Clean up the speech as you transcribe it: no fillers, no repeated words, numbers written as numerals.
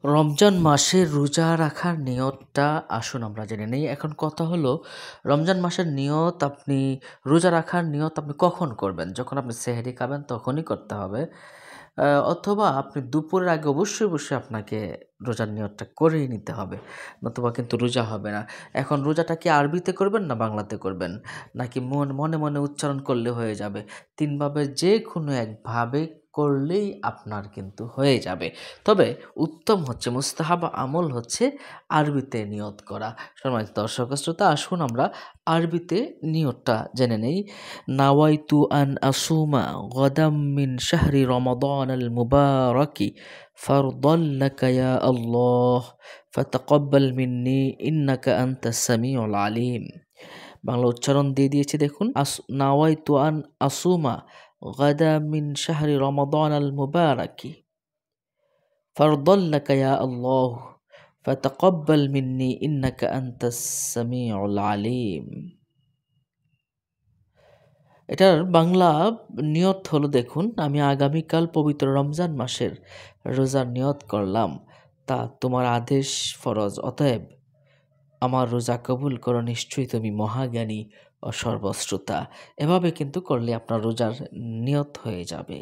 রমজান মাসে রোজা রাখার নিয়তটা আসুন আমরা জেনে নেই। এখন কথা হলো রমজান মাসের নিয়ত আপনি রোজা রাখার নিয়ত আপনি কখন করবেন? যখন আপনি সেহরি খাবেন তখনই করতে হবে। অথবা আপনি দুপুরের আগে অবশ্যই আপনাকে রোজার নিয়তটা করেই নিতে হবে। নতুবা কিন্তু রোজা হবে না। এখন রোজাটা কি আরবিতে করবেন না বাংলাতে করবেন? নাকি মনে উচ্চারণ করলে হয়ে যাবে? ৩ ভাবে যেকোনো একভাবে করলেই আপনার কিন্তু হয়ে যাবে। তবে উত্তম হচ্ছে মুস্তাহাব আমল হচ্ছে আরবিতে নিয়ত করা। সম্মানিত দর্শক শ্রোতা আসুন আমরা আরবিতে নিয়তটা জেনে নেই। নাওয়াইতু আন আসুমা গাদাম মিন শাহরি রমাদানাল মুবারাকি ফারদাল লাকা ইয়া আল্লাহ ফাতাকাব্বাল মিন্নি ইন্নাকা আনতাস সামিউল আলিম। বাংলা উচ্চারণ দিয়ে দিয়েছি দেখুন। নাওয়াইতু আন আসুমা গাদা মিন শাহরি রমাদানাল মুবারাকি ফারদাল লাকা ইয়া আল্লাহ ফাতাকাব্বাল মিন্নি ইন্নাকা আনতাস সামিউল আলিম। এটার বাংলা নিয়ত হলো দেখুন, আমি আগামীকাল পবিত্র রমজান মাসের রোজার নিয়ত করলাম, তা তোমার আদেশ ফরজ, অতএব আমার রোজা কবুল করো, নিশ্চয়ই তুমি মহাজ্ঞানী ও সর্বশ্রোতা। এভাবে কিন্তু করলে আপনার রোজার নিয়ত হয়ে যাবে।